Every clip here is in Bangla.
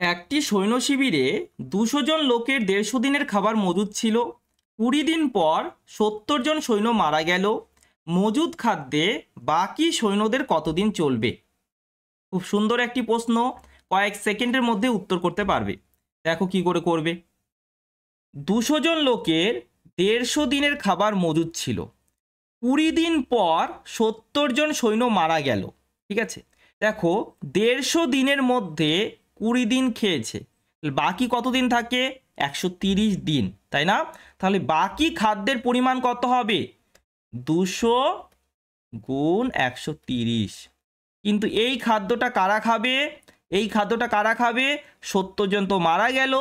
একটি সৈন্য শিবিরে 200 জন লোকের 150 দিনের খাবার মজুদ ছিল। 20 দিন পর 70 জন সৈন্য মারা গেল। মজুদ খাদ্যে বাকি সৈন্যদের কতদিন চলবে? খুব সুন্দর একটি প্রশ্ন, কয়েক সেকেন্ডের মধ্যে উত্তর করতে পারবে। দেখো কি করে করবে। 200 জন লোকের 150 দিনের খাবার মজুদ ছিল। 20 দিন পর 70 জন সৈন্য মারা গেল। ঠিক আছে, দেখো 150 দিনের মধ্যে 20 দিন খেয়েছে, বাকি কতদিন থাকে? 130 দিন, তাই না? তাহলে বাকি খাদ্যের পরিমাণ কত হবে? 200 গুণ 130। কিন্তু এই খাদ্যটা কারা খাবে? এই খাদ্যটা কারা খাবে? 70 জন তো মারা গেল,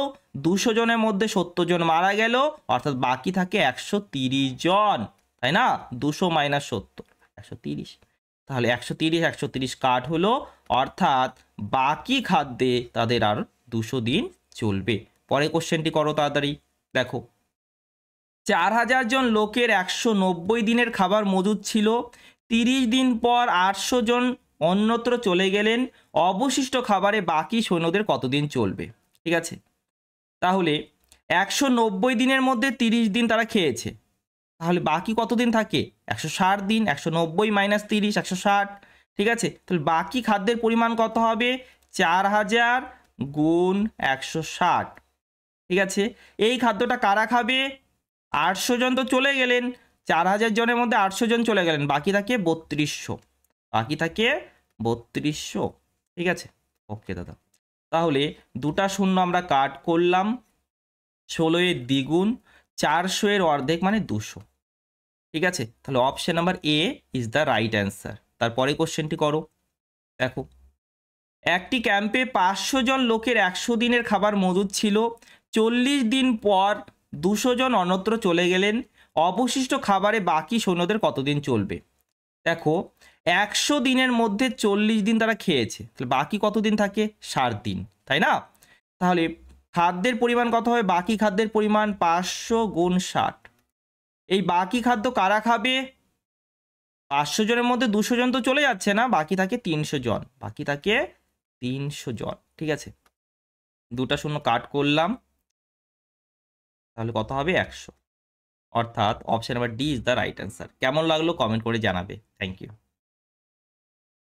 200 জনের মধ্যে 70 জন মারা গেল, অর্থাৎ বাকি থাকে 130 জন, তাই না? 200 মাইনাস 70, 130। তাহলে 130 130 কাট হলো, অর্থাৎ বাকি খাদ্যে তাদের আর 200 দিন চলবে। পরে কোশ্চেনটি করো তাড়াতাড়ি। দেখো 4000 জন লোকের 190 দিনের খাবার মজুদ ছিল। 30 দিন পর 800 জন অন্যত্র চলে গেলেন। অবশিষ্ট খাবারে বাকি সৈন্যদের কতদিন চলবে? ঠিক আছে, তাহলে 190 দিনের মধ্যে 30 দিন তারা খেয়েছে, তাহলে বাকি কতদিন থাকে? 160 দিন। 190 মাইনাস 30, 160। ঠিক আছে, তাহলে বাকি খাদ্যের পরিমাণ কত হবে? 4000 গুণ 160। ঠিক আছে, এই খাদ্যটা কারা খাবে? 800 জন তো চলে গেলেন, 4000 জনের মধ্যে 800 জন চলে গেলেন, বাকি থাকে 3200। বাকি থাকে 3200। ঠিক আছে, ওকে দাদা। তাহলে দুটা শূন্য আমরা কাট করলাম। 16 এর দ্বিগুণ, 400 এর অর্ধেক মানে 200। ঠিক আছে, তাহলে option number A is the right answer. তারপরে কোশ্চেনটি করো। দেখো একটি ক্যাম্পে 500 জন লোকের 100 দিনের খাবার মজুদ ছিল। 40 দিন পর 200 জন অন্যত্র চলে গেলেন। অবশিষ্ট খাবারে বাকি সৈন্যদের কতদিন চলবে? দেখো 100 দিনের মধ্যে 40 দিন তারা খেয়েছে, তাহলে বাকি কতদিন থাকে? 60 দিন, তাই না? তাহলে খাদ্যের পরিমাণ কত হবে? বাকি খাদ্যের পরিমাণ 500 গুণ 60। এই বাকি খাদ্য কারা খাবে? 500 জনের মধ্যে 200 জন তো চলে যাচ্ছে না, বাকি থাকে 300 জন। বাকি থাকে 300 জন। ঠিক আছে, দুটা শূন্য কাট করলাম, তাহলে কত হবে? 100। অর্থাৎ option number D is the right answer. কেমন লাগলো কমেন্ট করে জানাবে। Thank you.